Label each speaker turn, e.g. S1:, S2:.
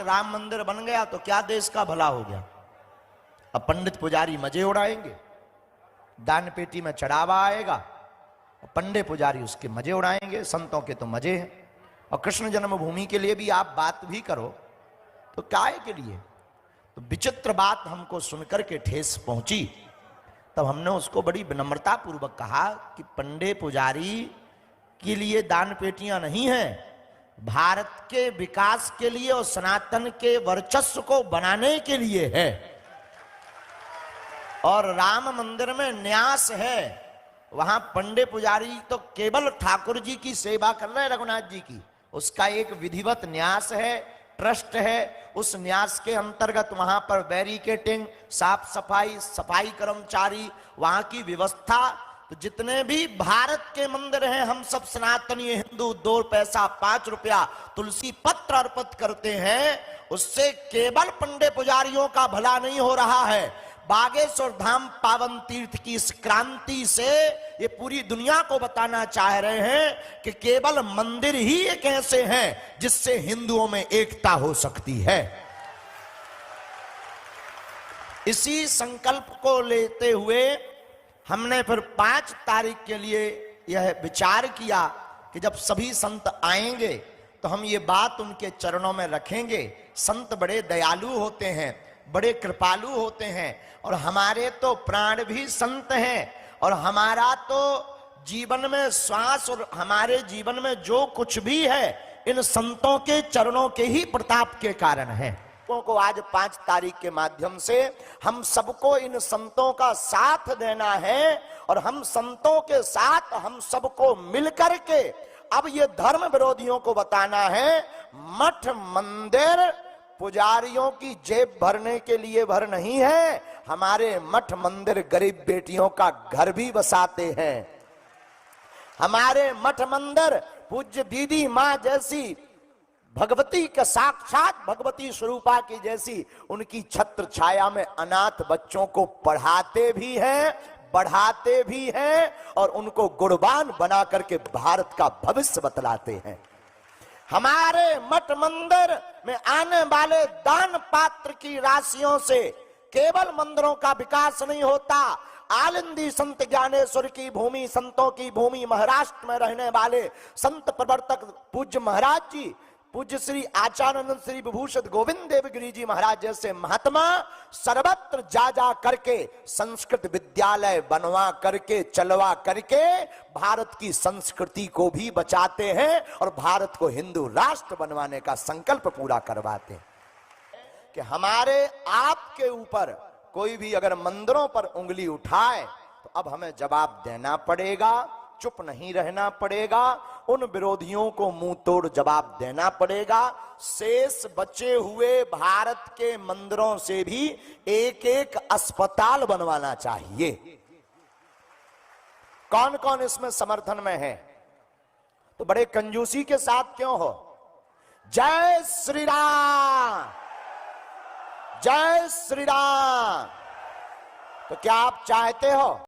S1: राम मंदिर बन गया तो क्या देश का भला हो गया। अब पंडित पुजारी मजे उड़ाएंगे, दान पेटी में चढ़ावा आएगा, पंडित पुजारी उसके मजे उड़ाएंगे, संतों के तो मजे हैं। और कृष्ण जन्मभूमि के लिए भी आप बात भी करो तो काय के लिए। तो विचित्र बात हमको सुनकर के ठेस पहुंची, तब हमने उसको बड़ी विनम्रता पूर्वक कहा कि पंडित पुजारी के लिए दान पेटियां नहीं है, भारत के विकास के लिए और सनातन के वर्चस्व को बनाने के लिए है। और राम मंदिर में न्यास है, वहां पंडित पुजारी तो केवल ठाकुर जी की सेवा कर रहे हैं, रघुनाथ जी की, उसका एक विधिवत न्यास है, ट्रस्ट है। उस न्यास के अंतर्गत वहां पर बैरिकेटिंग, साफ सफाई, सफाई कर्मचारी, वहां की व्यवस्था। तो जितने भी भारत के मंदिर हैं, हम सब सनातनी हिंदू 2 पैसा 5 रुपया तुलसी पत्र अर्पित करते हैं, उससे केवल पंडित पुजारियों का भला नहीं हो रहा है। बागेश्वर धाम पावन तीर्थ की इस क्रांति से ये पूरी दुनिया को बताना चाह रहे हैं कि केवल मंदिर ही एक ऐसे हैं जिससे हिंदुओं में एकता हो सकती है। इसी संकल्प को लेते हुए हमने फिर 5 तारीख के लिए यह विचार किया कि जब सभी संत आएंगे तो हम ये बात उनके चरणों में रखेंगे। संत बड़े दयालु होते हैं, बड़े कृपालु होते हैं, और हमारे तो प्राण भी संत हैं, और हमारा तो जीवन में श्वास और हमारे जीवन में जो कुछ भी है इन संतों के चरणों के ही प्रताप के कारण है। को आज 5 तारीख के माध्यम से हम सबको इन संतों का साथ देना है, और हम संतों के साथ हम सबको मिलकर के अब ये धर्म विरोधियों को बताना है, मठ मंदिर पुजारियों की जेब भरने के लिए भर नहीं है, हमारे मठ मंदिर गरीब बेटियों का घर भी बसाते हैं। हमारे मठ मंदिर पूज्य दीदी माँ जैसी भगवती का साक्षात भगवती स्वरूपा की जैसी उनकी छत्र छाया में अनाथ बच्चों को पढ़ाते भी हैं, बढ़ाते भी हैं, और उनको गुणवान बना करके भारत का भविष्य बतलाते हैं। हमारे मठ मंदिर में आने वाले दान पात्र की राशियों से केवल मंदिरों का विकास नहीं होता, आलिंदी संत ज्ञानेश्वर की भूमि, संतों की भूमि, महाराष्ट्र में रहने वाले संत प्रवर्तक पूज्य महाराज जी, पूज्य श्री आचार्य श्री विभूषित गोविंद देवगिरी जी महाराज जैसे महात्मा सर्वत्र जा करके संस्कृत विद्यालय बनवा करके, चलवा करके भारत की संस्कृति को भी बचाते हैं और भारत को हिंदू राष्ट्र बनवाने का संकल्प पूरा करवाते हैं। कि हमारे आपके ऊपर कोई भी अगर मंदिरों पर उंगली उठाए तो अब हमें जवाब देना पड़ेगा, चुप नहीं रहना पड़ेगा, उन विरोधियों को मुंह तोड़ जवाब देना पड़ेगा। शेष बचे हुए भारत के मंदिरों से भी एक एक अस्पताल बनवाना चाहिए। कौन कौन इसमें समर्थन में है? तो बड़े कंजूसी के साथ क्यों हो? जय श्री राम, जय श्री राम। तो क्या आप चाहते हो